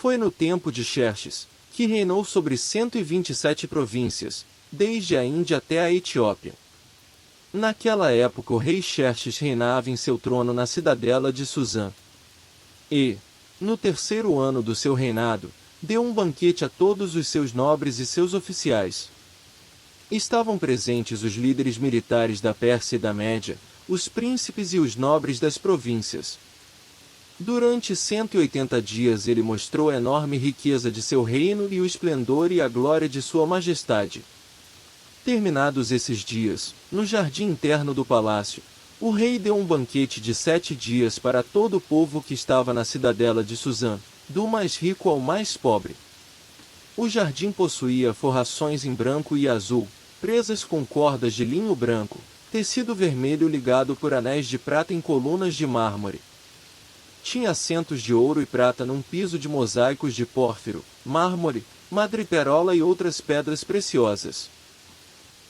Foi no tempo de Xerxes, que reinou sobre 127 províncias, desde a Índia até a Etiópia. Naquela época o rei Xerxes reinava em seu trono na cidadela de Suzã. E, no terceiro ano do seu reinado, deu um banquete a todos os seus nobres e seus oficiais. Estavam presentes os líderes militares da Pérsia e da Média, os príncipes e os nobres das províncias. Durante 180 dias ele mostrou a enorme riqueza de seu reino e o esplendor e a glória de sua majestade. Terminados esses dias, no jardim interno do palácio, o rei deu um banquete de 7 dias para todo o povo que estava na cidadela de Suzã, do mais rico ao mais pobre. O jardim possuía forrações em branco e azul, presas com cordas de linho branco, tecido vermelho ligado por anéis de prata em colunas de mármore. Tinha assentos de ouro e prata num piso de mosaicos de pórfiro, mármore, madreperola e outras pedras preciosas.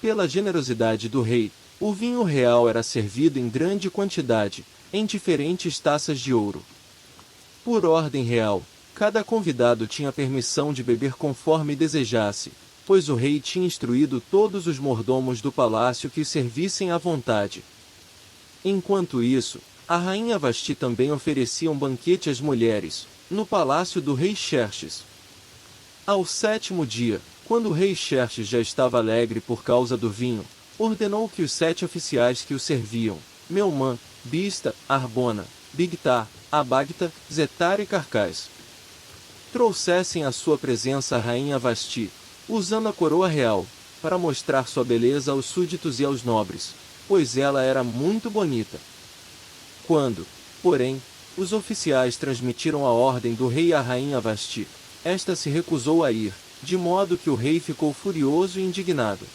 Pela generosidade do rei, o vinho real era servido em grande quantidade, em diferentes taças de ouro. Por ordem real, cada convidado tinha permissão de beber conforme desejasse, pois o rei tinha instruído todos os mordomos do palácio que servissem à vontade. Enquanto isso, a rainha Vasti também oferecia um banquete às mulheres, no palácio do rei Xerxes. Ao 7º dia, quando o rei Xerxes já estava alegre por causa do vinho, ordenou que os 7 oficiais que o serviam, Meumã, Bista, Arbona, Bigtar, Abagta, Zetar e Carcás, trouxessem à sua presença a rainha Vasti, usando a coroa real, para mostrar sua beleza aos súditos e aos nobres, pois ela era muito bonita. Quando, porém, os oficiais transmitiram a ordem do rei à rainha Vasti, esta se recusou a ir, de modo que o rei ficou furioso e indignado.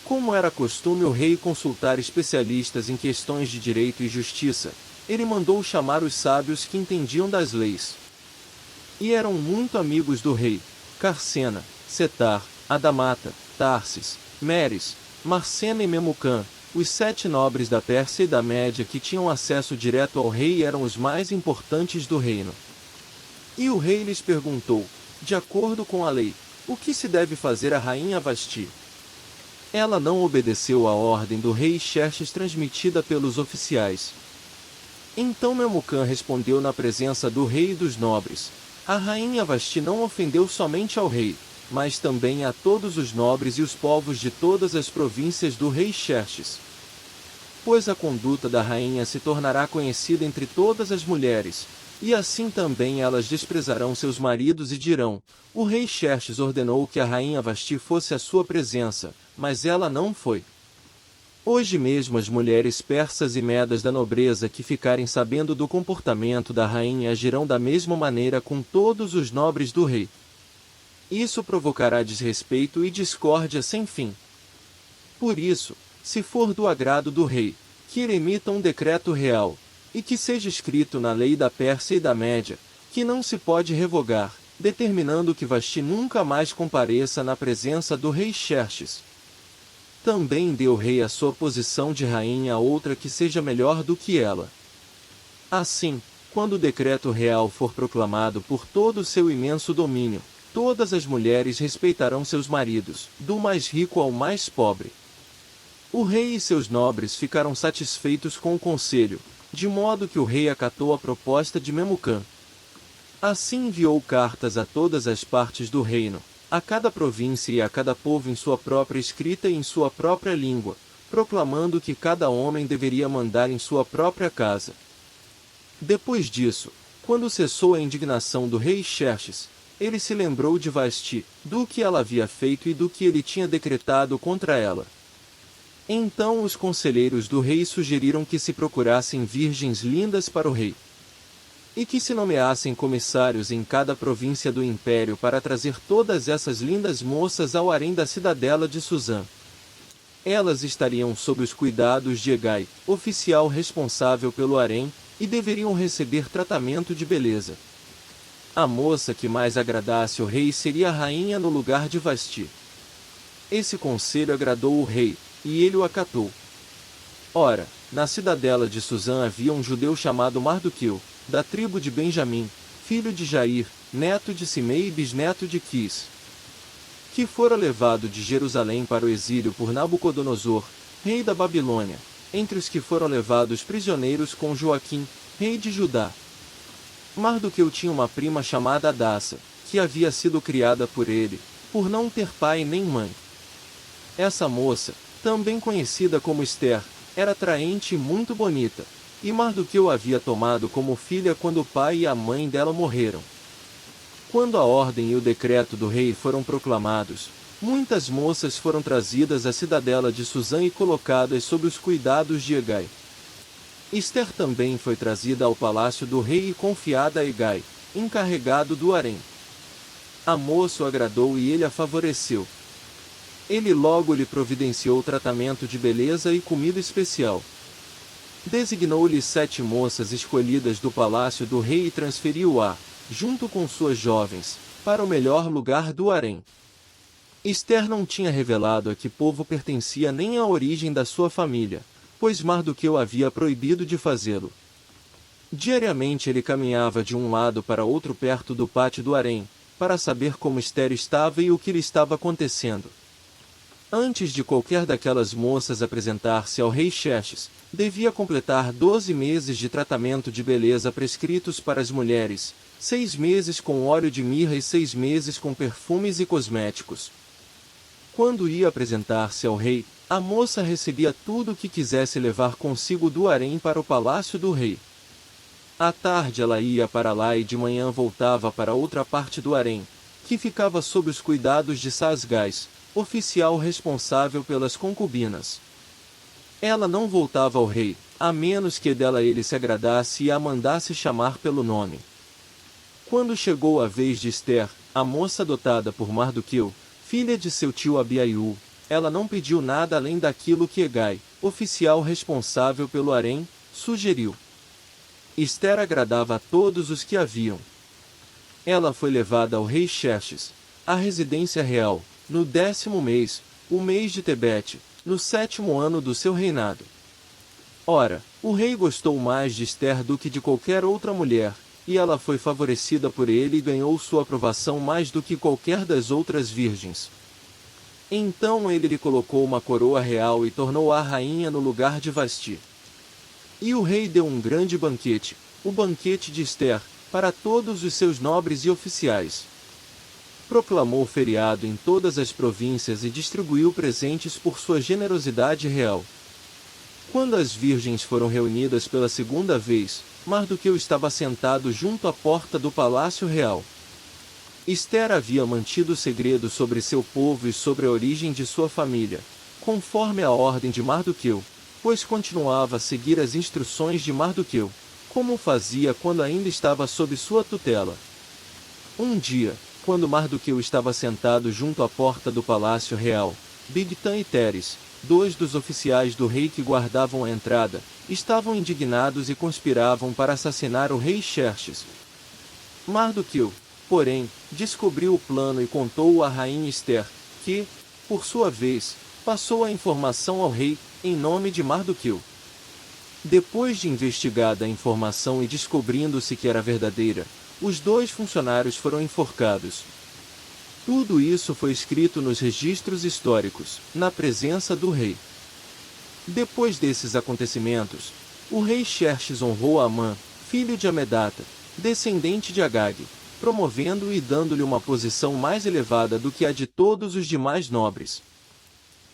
Como era costume o rei consultar especialistas em questões de direito e justiça, ele mandou chamar os sábios que entendiam das leis. E eram muito amigos do rei: Carcena, Setar, Adamata, Tarsis, Meres, Marcena e Memucã. Os 7 nobres da Pérsia e da Média que tinham acesso direto ao rei eram os mais importantes do reino. E o rei lhes perguntou, de acordo com a lei, o que se deve fazer à rainha Vasti. Ela não obedeceu à ordem do rei Xerxes transmitida pelos oficiais. Então Memucã respondeu na presença do rei e dos nobres: a rainha Vasti não ofendeu somente ao rei, mas também a todos os nobres e os povos de todas as províncias do rei Xerxes. Pois a conduta da rainha se tornará conhecida entre todas as mulheres, e assim também elas desprezarão seus maridos e dirão: o rei Xerxes ordenou que a rainha Vasti fosse à sua presença, mas ela não foi. Hoje mesmo as mulheres persas e medas da nobreza que ficarem sabendo do comportamento da rainha agirão da mesma maneira com todos os nobres do rei. Isso provocará desrespeito e discórdia sem fim. Por isso, se for do agrado do rei, que ele emita um decreto real, e que seja escrito na lei da Pérsia e da Média, que não se pode revogar, determinando que Vasti nunca mais compareça na presença do rei Xerxes. Também dê o rei a sua posição de rainha a outra que seja melhor do que ela. Assim, quando o decreto real for proclamado por todo o seu imenso domínio, todas as mulheres respeitarão seus maridos, do mais rico ao mais pobre. O rei e seus nobres ficaram satisfeitos com o conselho, de modo que o rei acatou a proposta de Memucã. Assim enviou cartas a todas as partes do reino, a cada província e a cada povo em sua própria escrita e em sua própria língua, proclamando que cada homem deveria mandar em sua própria casa. Depois disso, quando cessou a indignação do rei Xerxes, ele se lembrou de Vasti, do que ela havia feito e do que ele tinha decretado contra ela. Então os conselheiros do rei sugeriram que se procurassem virgens lindas para o rei, e que se nomeassem comissários em cada província do império para trazer todas essas lindas moças ao harém da cidadela de Suzã. Elas estariam sob os cuidados de Hegai, oficial responsável pelo harém, e deveriam receber tratamento de beleza. A moça que mais agradasse o rei seria a rainha no lugar de Vasti. Esse conselho agradou o rei, e ele o acatou. Ora, na cidadela de Suzã havia um judeu chamado Mardoqueu, da tribo de Benjamim, filho de Jair, neto de Simei e bisneto de Quis, que fora levado de Jerusalém para o exílio por Nabucodonosor, rei da Babilônia, entre os que foram levados prisioneiros com Joaquim, rei de Judá. Mardoqueu tinha uma prima chamada Hadassa, que havia sido criada por ele, por não ter pai nem mãe. Essa moça, também conhecida como Ester, era atraente e muito bonita, e Mardoqueu a havia tomado como filha quando o pai e a mãe dela morreram. Quando a ordem e o decreto do rei foram proclamados, muitas moças foram trazidas à cidadela de Susã e colocadas sob os cuidados de Hegai. Ester também foi trazida ao palácio do rei e confiada a Hegai, encarregado do harém. A moça o agradou e ele a favoreceu. Ele logo lhe providenciou tratamento de beleza e comida especial. Designou-lhe 7 moças escolhidas do palácio do rei e transferiu-a, junto com suas jovens, para o melhor lugar do harém. Ester não tinha revelado a que povo pertencia nem a origem da sua família, pois Mardoqueu havia proibido de fazê-lo. Diariamente ele caminhava de um lado para outro perto do pátio do harém, para saber como Ester estava e o que lhe estava acontecendo. Antes de qualquer daquelas moças apresentar-se ao rei Xerxes, devia completar 12 meses de tratamento de beleza prescritos para as mulheres, 6 meses com óleo de mirra e 6 meses com perfumes e cosméticos. Quando ia apresentar-se ao rei, a moça recebia tudo o que quisesse levar consigo do harém para o palácio do rei. À tarde ela ia para lá e de manhã voltava para outra parte do harém, que ficava sob os cuidados de Sasgás, oficial responsável pelas concubinas. Ela não voltava ao rei, a menos que dela ele se agradasse e a mandasse chamar pelo nome. Quando chegou a vez de Ester, a moça adotada por Mardoqueu, filha de seu tio Abiaiú, ela não pediu nada além daquilo que Hegai, oficial responsável pelo harém, sugeriu. Ester agradava a todos os que a viam. Ela foi levada ao rei Xerxes, à residência real, no 10º mês, o mês de Tebete, no 7º ano do seu reinado. Ora, o rei gostou mais de Ester do que de qualquer outra mulher, e ela foi favorecida por ele e ganhou sua aprovação mais do que qualquer das outras virgens. Então ele lhe colocou uma coroa real e tornou-a rainha no lugar de Vasti. E o rei deu um grande banquete, o banquete de Ester, para todos os seus nobres e oficiais. Proclamou feriado em todas as províncias e distribuiu presentes por sua generosidade real. Quando as virgens foram reunidas pela segunda vez, Mardoqueu estava sentado junto à porta do palácio real. Ester havia mantido segredo sobre seu povo e sobre a origem de sua família, conforme a ordem de Mardoqueu, pois continuava a seguir as instruções de Mardoqueu, como fazia quando ainda estava sob sua tutela. Um dia, quando Mardoqueu estava sentado junto à porta do palácio real, Bigtan e Teres, 2 dos oficiais do rei que guardavam a entrada, estavam indignados e conspiravam para assassinar o rei Xerxes. Mardoqueu, porém, descobriu o plano e contou-o à rainha Ester, que, por sua vez, passou a informação ao rei, em nome de Mardoqueu. Depois de investigada a informação e descobrindo-se que era verdadeira, os 2 funcionários foram enforcados. Tudo isso foi escrito nos registros históricos, na presença do rei. Depois desses acontecimentos, o rei Xerxes honrou Amã, filho de Amedata, descendente de Agag, promovendo-o e dando-lhe uma posição mais elevada do que a de todos os demais nobres.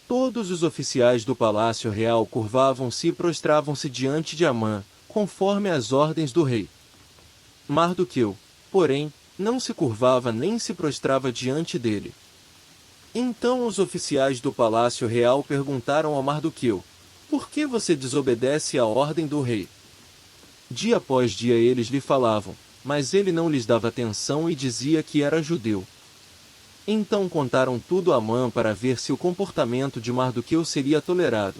Todos os oficiais do palácio real curvavam-se e prostravam-se diante de Amã, conforme as ordens do rei. Mardoqueu, porém, não se curvava nem se prostrava diante dele. Então os oficiais do palácio real perguntaram a Mardoqueu: por que você desobedece à ordem do rei? Dia após dia eles lhe falavam, mas ele não lhes dava atenção e dizia que era judeu. Então contaram tudo a Amã para ver se o comportamento de Mardoqueu seria tolerado.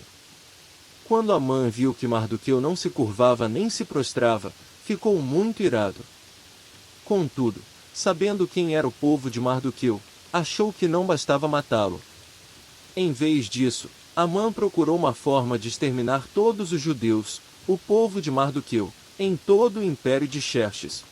Quando Amã viu que Mardoqueu não se curvava nem se prostrava, ficou muito irado. Contudo, sabendo quem era o povo de Mardoqueu, achou que não bastava matá-lo. Em vez disso, Amã procurou uma forma de exterminar todos os judeus, o povo de Mardoqueu, em todo o império de Xerxes.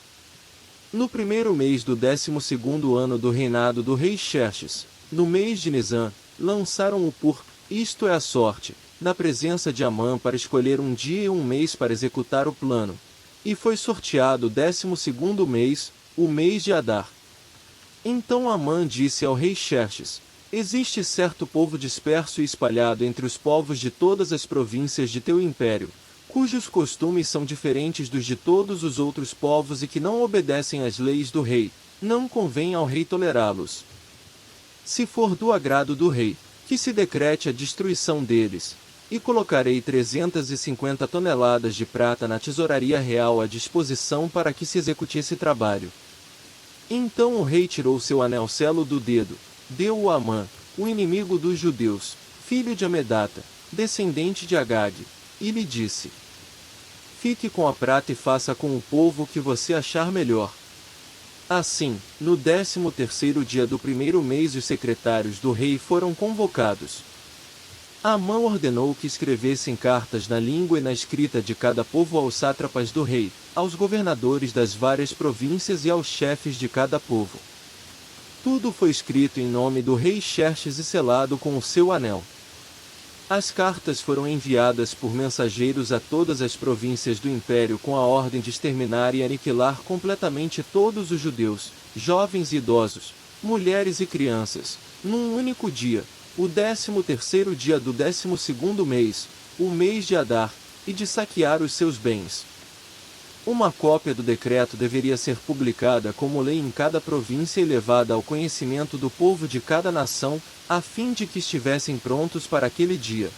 No primeiro mês do 12º ano do reinado do rei Xerxes, no mês de Nisan, lançaram o pur, isto é a sorte, na presença de Amã para escolher um dia e um mês para executar o plano. E foi sorteado o 12º mês, o mês de Adar. Então Amã disse ao rei Xerxes: existe certo povo disperso e espalhado entre os povos de todas as províncias de teu império, cujos costumes são diferentes dos de todos os outros povos e que não obedecem às leis do rei. Não convém ao rei tolerá-los. Se for do agrado do rei, que se decrete a destruição deles, e colocarei 350 toneladas de prata na tesouraria real à disposição para que se execute esse trabalho. Então o rei tirou seu anel selo do dedo, deu-o a Amã, o inimigo dos judeus, filho de Amedata, descendente de Agag, e lhe disse: fique com a prata e faça com o povo o que você achar melhor. Assim, no 13º dia do primeiro mês os secretários do rei foram convocados. Amã ordenou que escrevessem cartas na língua e na escrita de cada povo aos sátrapas do rei, aos governadores das várias províncias e aos chefes de cada povo. Tudo foi escrito em nome do rei Xerxes e selado com o seu anel. As cartas foram enviadas por mensageiros a todas as províncias do império com a ordem de exterminar e aniquilar completamente todos os judeus, jovens e idosos, mulheres e crianças, num único dia, o 13º dia do 12º mês, o mês de Adar, e de saquear os seus bens. Uma cópia do decreto deveria ser publicada como lei em cada província e levada ao conhecimento do povo de cada nação, a fim de que estivessem prontos para aquele dia.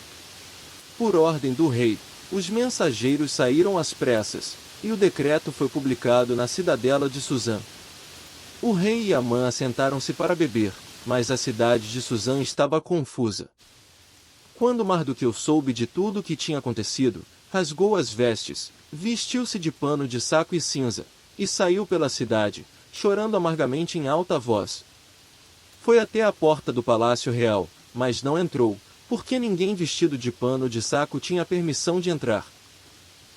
Por ordem do rei, os mensageiros saíram às pressas, e o decreto foi publicado na cidadela de Suzã. O rei e Amã assentaram-se para beber, mas a cidade de Suzã estava confusa. Quando Mardoqueu soube de tudo o que tinha acontecido, rasgou as vestes, vestiu-se de pano de saco e cinza, e saiu pela cidade, chorando amargamente em alta voz. Foi até a porta do palácio real, mas não entrou, porque ninguém vestido de pano de saco tinha permissão de entrar.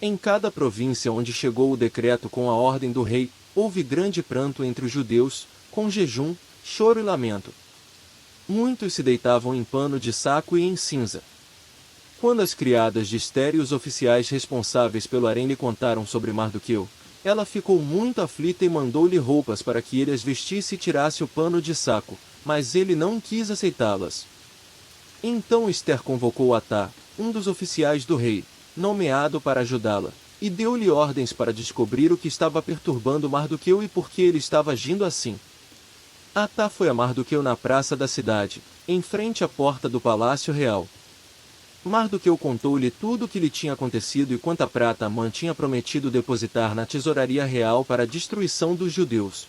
Em cada província onde chegou o decreto com a ordem do rei, houve grande pranto entre os judeus, com jejum, choro e lamento. Muitos se deitavam em pano de saco e em cinza. Quando as criadas de Ester e os oficiais responsáveis pelo harém lhe contaram sobre Mardoqueu, ela ficou muito aflita e mandou-lhe roupas para que ele as vestisse e tirasse o pano de saco, mas ele não quis aceitá-las. Então Ester convocou Atá, um dos oficiais do rei, nomeado para ajudá-la, e deu-lhe ordens para descobrir o que estava perturbando Mardoqueu e por que ele estava agindo assim. Atá foi a Mardoqueu na praça da cidade, em frente à porta do palácio real. Mardoqueu contou-lhe tudo o que lhe tinha acontecido e quanta prata Amã tinha prometido depositar na tesouraria real para a destruição dos judeus.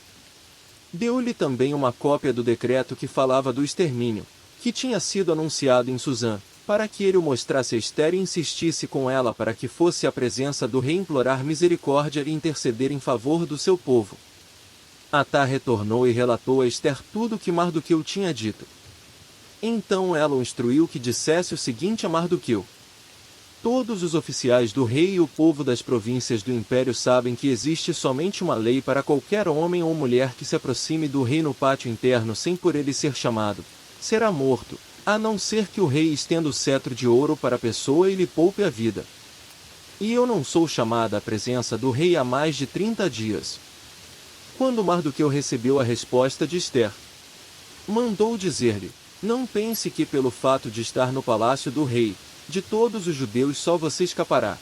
Deu-lhe também uma cópia do decreto que falava do extermínio, que tinha sido anunciado em Suzã, para que ele o mostrasse a Ester e insistisse com ela para que fosse à presença do rei implorar misericórdia e interceder em favor do seu povo. Atá retornou e relatou a Ester tudo o que Mardoqueu tinha dito. Então ela o instruiu que dissesse o seguinte a Mardoqueu: todos os oficiais do rei e o povo das províncias do império sabem que existe somente uma lei para qualquer homem ou mulher que se aproxime do rei no pátio interno sem por ele ser chamado. Será morto, a não ser que o rei estenda o cetro de ouro para a pessoa e lhe poupe a vida. E eu não sou chamada à presença do rei há mais de 30 dias. Quando Mardoqueu recebeu a resposta de Ester, mandou dizer-lhe: não pense que pelo fato de estar no palácio do rei, de todos os judeus só você escapará.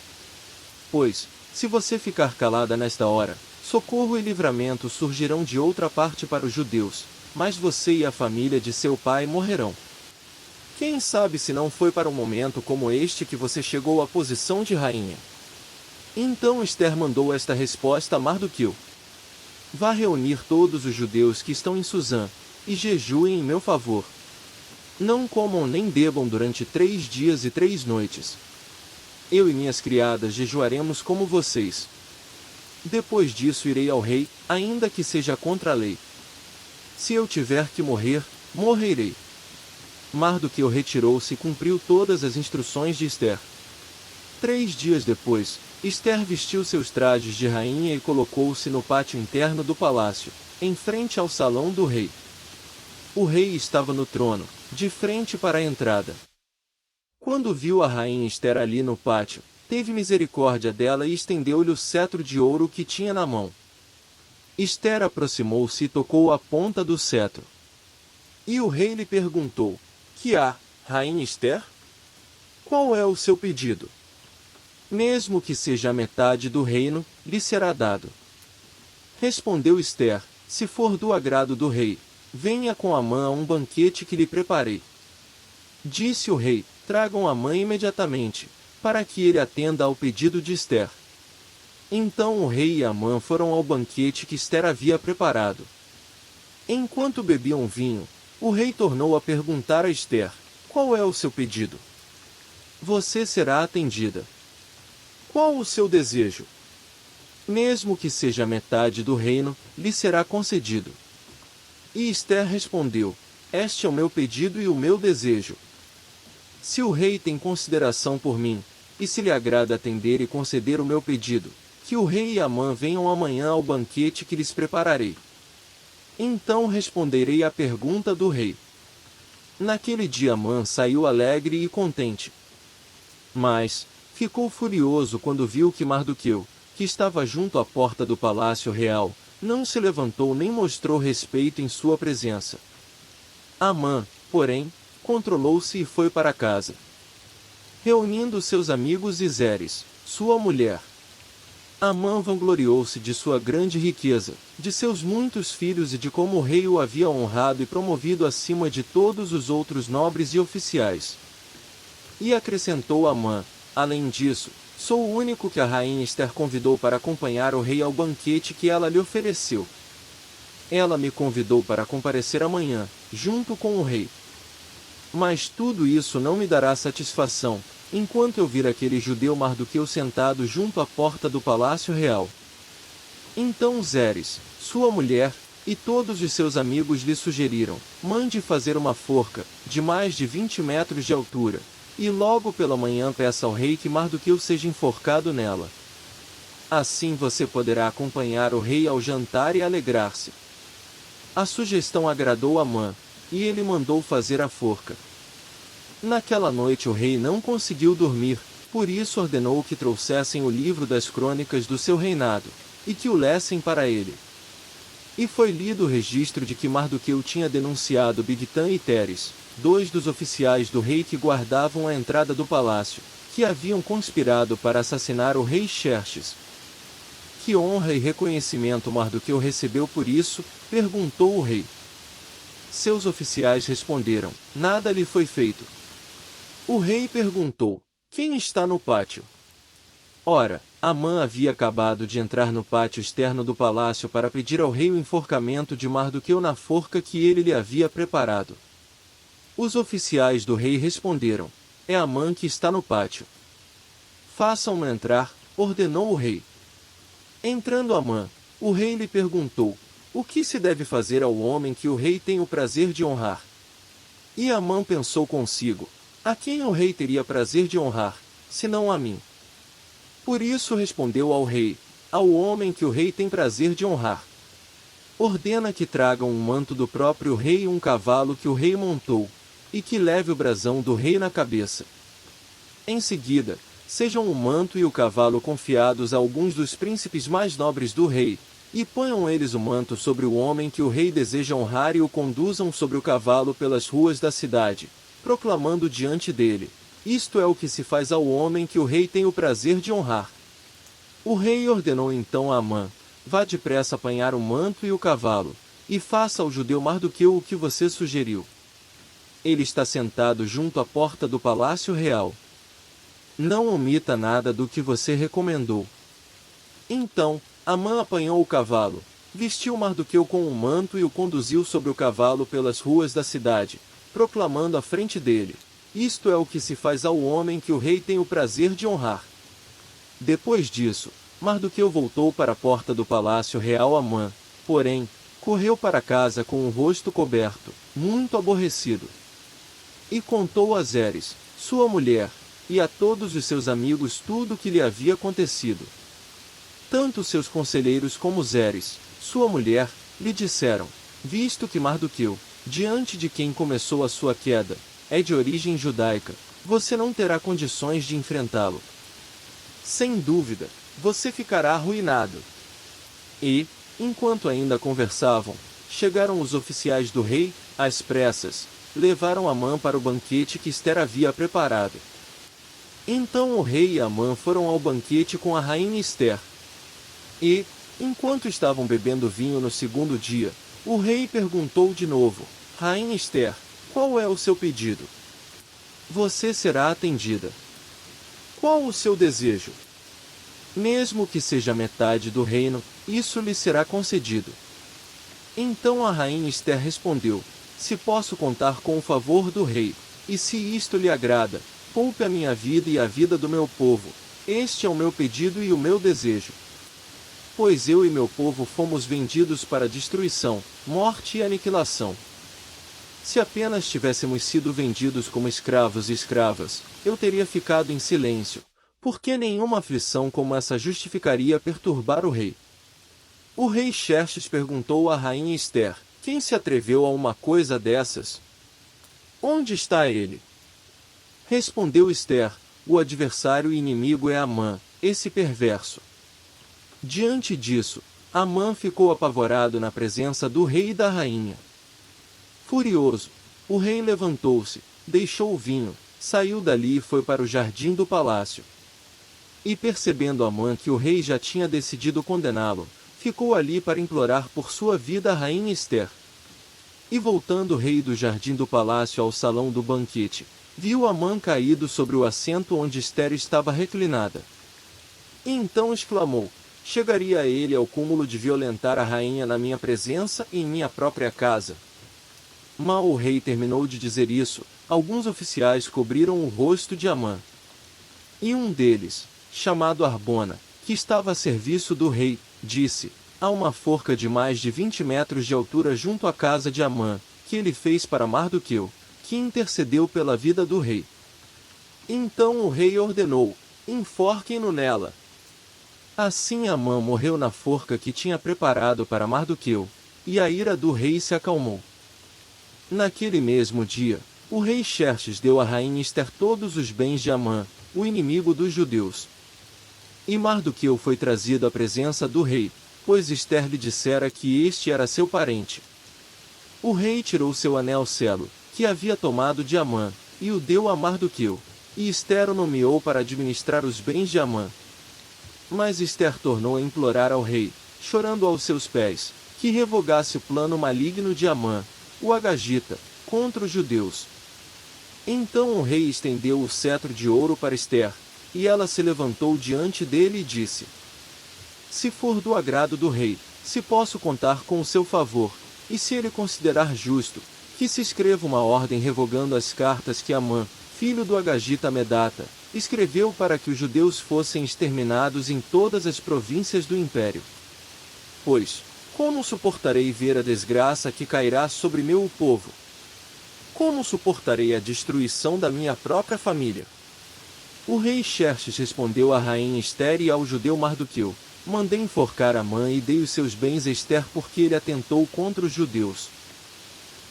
Pois, se você ficar calada nesta hora, socorro e livramento surgirão de outra parte para os judeus, mas você e a família de seu pai morrerão. Quem sabe se não foi para um momento como este que você chegou à posição de rainha. Então Ester mandou esta resposta a Mardoqueu: vá reunir todos os judeus que estão em Suzã, e jejuem em meu favor. Não comam nem bebam durante 3 dias e 3 noites. Eu e minhas criadas jejuaremos como vocês. Depois disso irei ao rei, ainda que seja contra a lei. Se eu tiver que morrer, morrerei. Mardoqueu retirou-se e cumpriu todas as instruções de Ester. 3 dias depois, Esther vestiu seus trajes de rainha e colocou-se no pátio interno do palácio, em frente ao salão do rei. O rei estava no trono, de frente para a entrada. Quando viu a rainha Esther ali no pátio, teve misericórdia dela e estendeu-lhe o cetro de ouro que tinha na mão. Esther aproximou-se e tocou a ponta do cetro. E o rei lhe perguntou: Que há, rainha Esther? Qual é o seu pedido? Mesmo que seja a metade do reino, lhe será dado. Respondeu Esther: Se for do agrado do rei, venha com Amã a um banquete que lhe preparei. Disse o rei: Tragam Amã imediatamente, para que ele atenda ao pedido de Esther. Então o rei e Amã foram ao banquete que Esther havia preparado. Enquanto bebiam vinho, o rei tornou a perguntar a Esther: Qual é o seu pedido? Você será atendida. Qual o seu desejo? Mesmo que seja metade do reino, lhe será concedido. E Esther respondeu: Este é o meu pedido e o meu desejo. Se o rei tem consideração por mim, e se lhe agrada atender e conceder o meu pedido, que o rei e Amã venham amanhã ao banquete que lhes prepararei. Então responderei à pergunta do rei. Naquele dia Amã saiu alegre e contente. Mas ficou furioso quando viu que Mardoqueu, que estava junto à porta do palácio real, não se levantou nem mostrou respeito em sua presença. Amã, porém, controlou-se e foi para casa. Reunindo seus amigos e Zeres, sua mulher. Amã vangloriou-se de sua grande riqueza, de seus muitos filhos e de como o rei o havia honrado e promovido acima de todos os outros nobres e oficiais. E acrescentou Amã: Além disso, sou o único que a rainha Esther convidou para acompanhar o rei ao banquete que ela lhe ofereceu. Ela me convidou para comparecer amanhã, junto com o rei. Mas tudo isso não me dará satisfação, enquanto eu vir aquele judeu Mardoqueu sentado junto à porta do palácio real. Então Zeres, sua mulher, e todos os seus amigos lhe sugeriram: Mande fazer uma forca, de mais de 20 metros de altura, e logo pela manhã peça ao rei que Mardoqueu seja enforcado nela. Assim você poderá acompanhar o rei ao jantar e alegrar-se. A sugestão agradou a Amã, e ele mandou fazer a forca. Naquela noite o rei não conseguiu dormir, por isso ordenou que trouxessem o livro das crônicas do seu reinado, e que o lessem para ele. E foi lido o registro de que Mardoqueu tinha denunciado Bigtã e Teres, dois dos oficiais do rei que guardavam a entrada do palácio, que haviam conspirado para assassinar o rei Xerxes. Que honra e reconhecimento Mardoqueu recebeu por isso? Perguntou o rei. Seus oficiais responderam: Nada lhe foi feito. O rei perguntou: Quem está no pátio? Ora, Amã havia acabado de entrar no pátio externo do palácio para pedir ao rei o enforcamento de Mardoqueu na forca que ele lhe havia preparado. Os oficiais do rei responderam: É Amã que está no pátio. Façam-no entrar, ordenou o rei. Entrando Amã, o rei lhe perguntou: O que se deve fazer ao homem que o rei tem o prazer de honrar? E Amã pensou consigo: A quem o rei teria prazer de honrar, senão a mim? Por isso respondeu ao rei: Ao homem que o rei tem prazer de honrar. Ordena que tragam um manto do próprio rei e um cavalo que o rei montou, e que leve o brasão do rei na cabeça. Em seguida, sejam o manto e o cavalo confiados a alguns dos príncipes mais nobres do rei, e ponham eles o manto sobre o homem que o rei deseja honrar e o conduzam sobre o cavalo pelas ruas da cidade, proclamando diante dele: Isto é o que se faz ao homem que o rei tem o prazer de honrar. O rei ordenou então a Amã: Vá depressa apanhar o manto e o cavalo, e faça ao judeu Mardoqueu o que você sugeriu. Ele está sentado junto à porta do palácio real. Não omita nada do que você recomendou. Então, Amã apanhou o cavalo, vestiu Mardoqueu com um manto e o conduziu sobre o cavalo pelas ruas da cidade, proclamando à frente dele: Isto é o que se faz ao homem que o rei tem o prazer de honrar. Depois disso, Mardoqueu voltou para a porta do palácio real. Amã, porém, correu para casa com o rosto coberto, muito aborrecido. E contou a Zeres, sua mulher, e a todos os seus amigos tudo o que lhe havia acontecido. Tanto seus conselheiros como Zeres, sua mulher, lhe disseram: visto que Mardoqueu, diante de quem começou a sua queda, é de origem judaica, você não terá condições de enfrentá-lo. Sem dúvida, você ficará arruinado. E, enquanto ainda conversavam, chegaram os oficiais do rei, às pressas, levaram Amã para o banquete que Ester havia preparado. Então o rei e Amã foram ao banquete com a rainha Ester. E, enquanto estavam bebendo vinho no segundo dia, o rei perguntou de novo: Rainha Ester, qual é o seu pedido? Você será atendida. Qual o seu desejo? Mesmo que seja metade do reino, isso lhe será concedido. Então a rainha Ester respondeu: se posso contar com o favor do rei, e se isto lhe agrada, poupe a minha vida e a vida do meu povo. Este é o meu pedido e o meu desejo. Pois eu e meu povo fomos vendidos para destruição, morte e aniquilação. Se apenas tivéssemos sido vendidos como escravos e escravas, eu teria ficado em silêncio, porque nenhuma aflição como essa justificaria perturbar o rei. O rei Xerxes perguntou à rainha Ester: quem se atreveu a uma coisa dessas? Onde está ele? Respondeu Ester: o adversário e inimigo é Amã, esse perverso. Diante disso, Amã ficou apavorado na presença do rei e da rainha. Furioso, o rei levantou-se, deixou o vinho, saiu dali e foi para o jardim do palácio. E percebendo Amã que o rei já tinha decidido condená-lo, ficou ali para implorar por sua vida a rainha Ester. E voltando o rei do jardim do palácio ao salão do banquete, viu Amã caído sobre o assento onde Ester estava reclinada. E então exclamou: chegaria a ele ao cúmulo de violentar a rainha na minha presença e em minha própria casa? Mal o rei terminou de dizer isso, alguns oficiais cobriram o rosto de Amã. E um deles, chamado Arbona, que estava a serviço do rei, disse: há uma forca de mais de 20 metros de altura junto à casa de Amã, que ele fez para Mardoqueu, que intercedeu pela vida do rei. Então o rei ordenou: enforquem-no nela. Assim Amã morreu na forca que tinha preparado para Mardoqueu, e a ira do rei se acalmou. Naquele mesmo dia, o rei Xerxes deu à rainha Ester todos os bens de Amã, o inimigo dos judeus. E Mardoqueu foi trazido à presença do rei, pois Ester lhe dissera que este era seu parente. O rei tirou seu anel-selo, que havia tomado de Amã, e o deu a Mardoqueu, e Ester o nomeou para administrar os bens de Amã. Mas Ester tornou a implorar ao rei, chorando aos seus pés, que revogasse o plano maligno de Amã, o Agagita, contra os judeus. Então o rei estendeu o cetro de ouro para Ester, e ela se levantou diante dele e disse: se for do agrado do rei, se posso contar com o seu favor, e se ele considerar justo, que se escreva uma ordem revogando as cartas que Amã, filho do Agagita Medata, escreveu para que os judeus fossem exterminados em todas as províncias do império. Pois, como suportarei ver a desgraça que cairá sobre meu povo? Como suportarei a destruição da minha própria família? O rei Xerxes respondeu à rainha Ester e ao judeu Mardoqueu: mandei enforcar Amã e dei os seus bens a Ester porque ele atentou contra os judeus.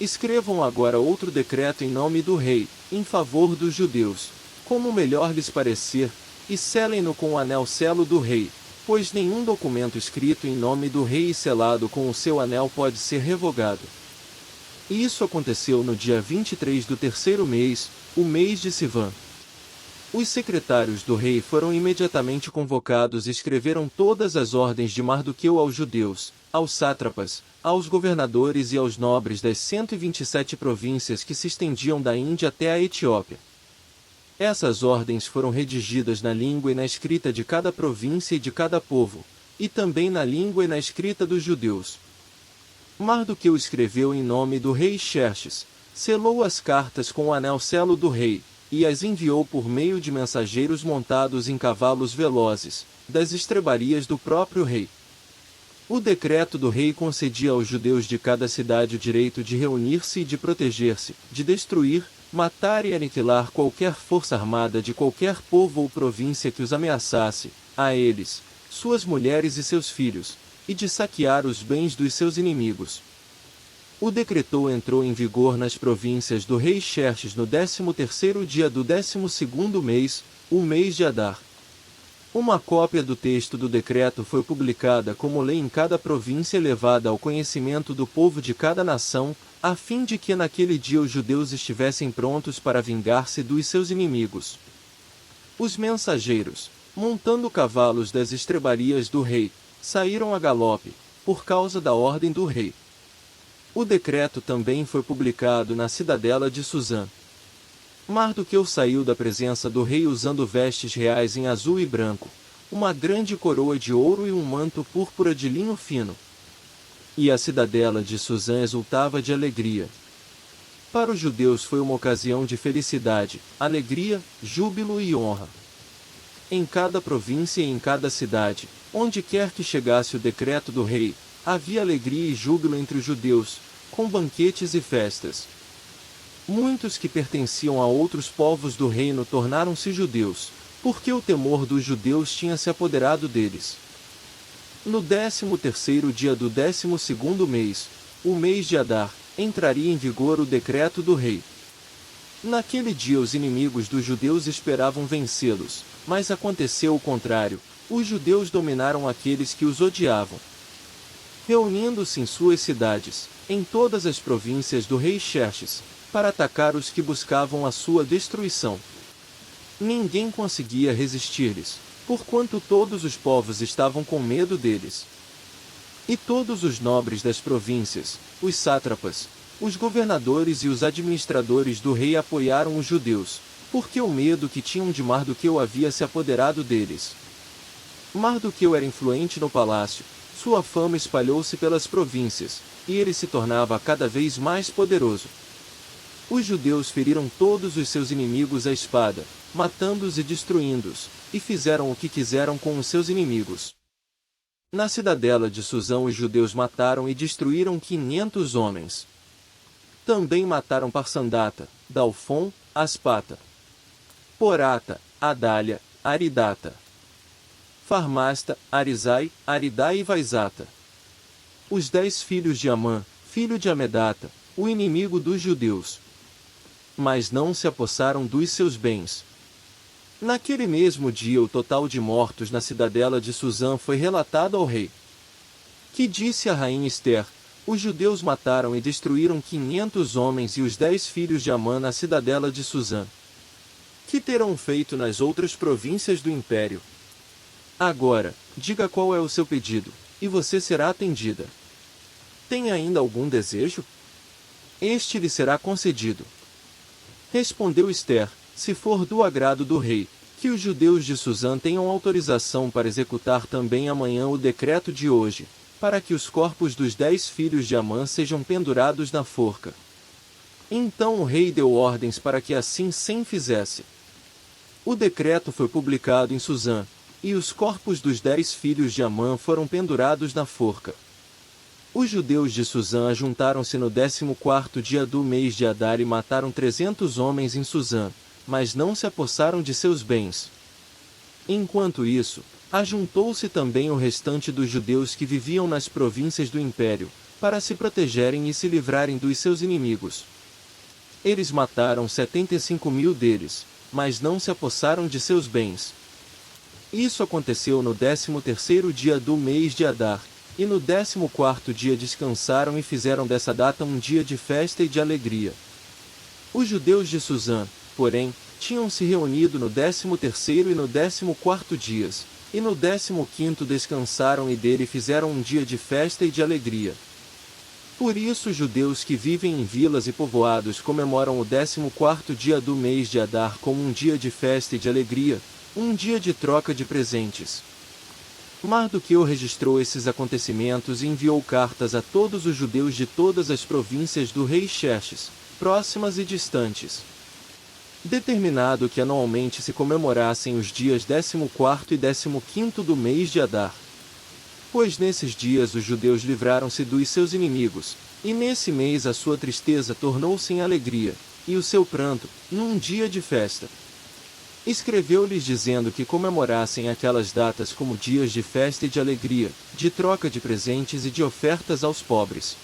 Escrevam agora outro decreto em nome do rei, em favor dos judeus, como melhor lhes parecer, e selem-no com o anel-selo do rei, pois nenhum documento escrito em nome do rei e selado com o seu anel pode ser revogado. Isso aconteceu no dia 23 do terceiro mês, o mês de Sivan. Os secretários do rei foram imediatamente convocados e escreveram todas as ordens de Mardoqueu aos judeus, aos sátrapas, aos governadores e aos nobres das 127 províncias que se estendiam da Índia até a Etiópia. Essas ordens foram redigidas na língua e na escrita de cada província e de cada povo, e também na língua e na escrita dos judeus. Mardoqueu escreveu em nome do rei Xerxes, selou as cartas com o anel-selo do rei, e as enviou por meio de mensageiros montados em cavalos velozes, das estrebarias do próprio rei. O decreto do rei concedia aos judeus de cada cidade o direito de reunir-se e de proteger-se, de destruir, matar e aniquilar qualquer força armada de qualquer povo ou província que os ameaçasse, a eles, suas mulheres e seus filhos, e de saquear os bens dos seus inimigos. O decreto entrou em vigor nas províncias do rei Xerxes no 13º dia do 12º mês, o mês de Adar. Uma cópia do texto do decreto foi publicada como lei em cada província e levada ao conhecimento do povo de cada nação, a fim de que naquele dia os judeus estivessem prontos para vingar-se dos seus inimigos. Os mensageiros, montando cavalos das estrebarias do rei, saíram a galope, por causa da ordem do rei. O decreto também foi publicado na cidadela de Suzã. Mardoqueu saiu da presença do rei usando vestes reais em azul e branco, uma grande coroa de ouro e um manto púrpura de linho fino. E a cidadela de Suzã exultava de alegria. Para os judeus foi uma ocasião de felicidade, alegria, júbilo e honra. Em cada província e em cada cidade, onde quer que chegasse o decreto do rei, havia alegria e júbilo entre os judeus, com banquetes e festas. Muitos que pertenciam a outros povos do reino tornaram-se judeus, porque o temor dos judeus tinha se apoderado deles. No 13º dia do 12º mês, o mês de Adar, entraria em vigor o decreto do rei. Naquele dia os inimigos dos judeus esperavam vencê-los, mas aconteceu o contrário, os judeus dominaram aqueles que os odiavam. Reunindo-se em suas cidades, em todas as províncias do rei Xerxes, para atacar os que buscavam a sua destruição. Ninguém conseguia resistir-lhes, porquanto todos os povos estavam com medo deles. E todos os nobres das províncias, os sátrapas, os governadores e os administradores do rei apoiaram os judeus, porque o medo que tinham de Mardoqueu havia se apoderado deles. Mardoqueu era influente no palácio, sua fama espalhou-se pelas províncias, e ele se tornava cada vez mais poderoso. Os judeus feriram todos os seus inimigos à espada, matando-os e destruindo-os, e fizeram o que quiseram com os seus inimigos. Na cidadela de Suzã os judeus mataram e destruíram 500 homens. Também mataram Parsandata, Dalfon, Aspata, Porata, Adália, Aridata, Farmasta, Arizai, Aridai e Vaizata. Os 10 filhos de Amã, filho de Amedata, o inimigo dos judeus. Mas não se apossaram dos seus bens. Naquele mesmo dia o total de mortos na cidadela de Suzã foi relatado ao rei, que disse à rainha Ester: os judeus mataram e destruíram 500 homens e os 10 filhos de Amã na cidadela de Suzã. Que terão feito nas outras províncias do império? Agora, diga qual é o seu pedido, e você será atendida. Tem ainda algum desejo? Este lhe será concedido. Respondeu Ester: se for do agrado do rei, que os judeus de Suzã tenham autorização para executar também amanhã o decreto de hoje, para que os corpos dos 10 filhos de Amã sejam pendurados na forca. Então o rei deu ordens para que assim se fizesse. O decreto foi publicado em Suzã, e os corpos dos 10 filhos de Amã foram pendurados na forca. Os judeus de Suzã ajuntaram-se no 14º dia do mês de Adar e mataram 300 homens em Suzã, mas não se apossaram de seus bens. Enquanto isso, ajuntou-se também o restante dos judeus que viviam nas províncias do império, para se protegerem e se livrarem dos seus inimigos. Eles mataram 75.000 deles, mas não se apossaram de seus bens. Isso aconteceu no 13º dia do mês de Adar, e no 14º dia descansaram e fizeram dessa data um dia de festa e de alegria. Os judeus de Suzã, porém, tinham se reunido no 13º e no 14º dias, e no 15º descansaram e dele fizeram um dia de festa e de alegria. Por isso os judeus que vivem em vilas e povoados comemoram o 14º dia do mês de Adar como um dia de festa e de alegria, um dia de troca de presentes. Mardoqueu registrou esses acontecimentos e enviou cartas a todos os judeus de todas as províncias do rei Xerxes, próximas e distantes, determinado que anualmente se comemorassem os dias 14º e 15º do mês de Adar. Pois nesses dias os judeus livraram-se dos seus inimigos, e nesse mês a sua tristeza tornou-se em alegria, e o seu pranto, num dia de festa. Escreveu-lhes dizendo que comemorassem aquelas datas como dias de festa e de alegria, de troca de presentes e de ofertas aos pobres.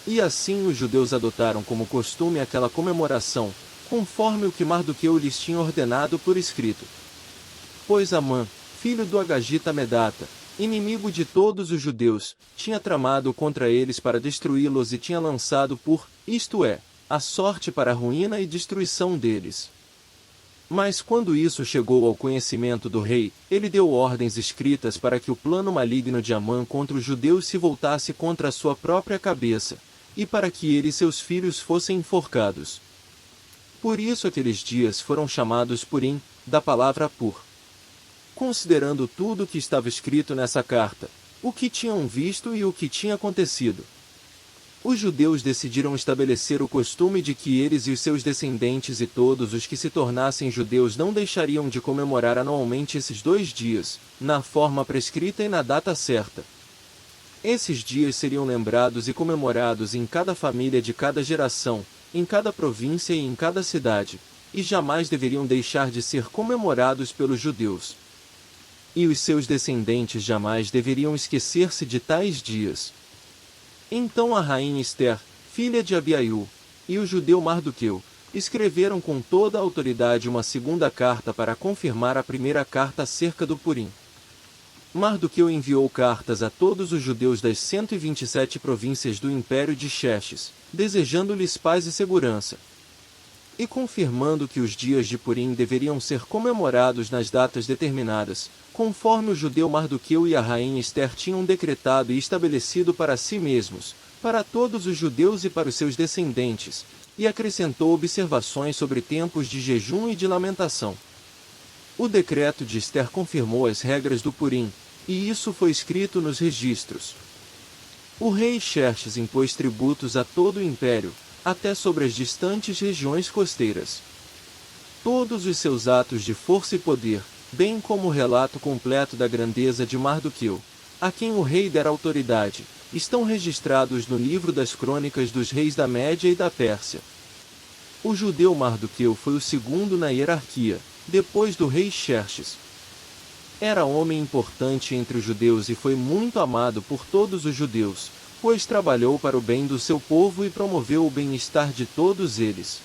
E assim os judeus adotaram como costume aquela comemoração, conforme o que Mardoqueu lhes tinha ordenado por escrito. Pois Amã, filho do Agagita Medata, inimigo de todos os judeus, tinha tramado contra eles para destruí-los e tinha lançado isto é, a sorte para a ruína e destruição deles. Mas quando isso chegou ao conhecimento do rei, ele deu ordens escritas para que o plano maligno de Amã contra os judeus se voltasse contra a sua própria cabeça, e para que ele e seus filhos fossem enforcados. Por isso aqueles dias foram chamados Purim, da palavra Pur. Considerando tudo o que estava escrito nessa carta, o que tinham visto e o que tinha acontecido, os judeus decidiram estabelecer o costume de que eles e os seus descendentes e todos os que se tornassem judeus não deixariam de comemorar anualmente esses 2 dias, na forma prescrita e na data certa. Esses dias seriam lembrados e comemorados em cada família de cada geração, em cada província e em cada cidade, e jamais deveriam deixar de ser comemorados pelos judeus. E os seus descendentes jamais deveriam esquecer-se de tais dias. Então a rainha Ester, filha de Abiaiú, e o judeu Mardoqueu, escreveram com toda a autoridade uma segunda carta para confirmar a primeira carta acerca do Purim. Mardoqueu enviou cartas a todos os judeus das 127 províncias do Império de Xerxes, desejando-lhes paz e segurança, e confirmando que os dias de Purim deveriam ser comemorados nas datas determinadas, conforme o judeu Mardoqueu e a rainha Ester tinham decretado e estabelecido para si mesmos, para todos os judeus e para os seus descendentes, e acrescentou observações sobre tempos de jejum e de lamentação. O decreto de Ester confirmou as regras do Purim, e isso foi escrito nos registros. O rei Xerxes impôs tributos a todo o império, até sobre as distantes regiões costeiras. Todos os seus atos de força e poder, bem como o relato completo da grandeza de Mardoqueu, a quem o rei dera autoridade, estão registrados no livro das crônicas dos reis da Média e da Pérsia. O judeu Mardoqueu foi o segundo na hierarquia, depois do rei Xerxes. Era homem importante entre os judeus e foi muito amado por todos os judeus, pois trabalhou para o bem do seu povo e promoveu o bem-estar de todos eles.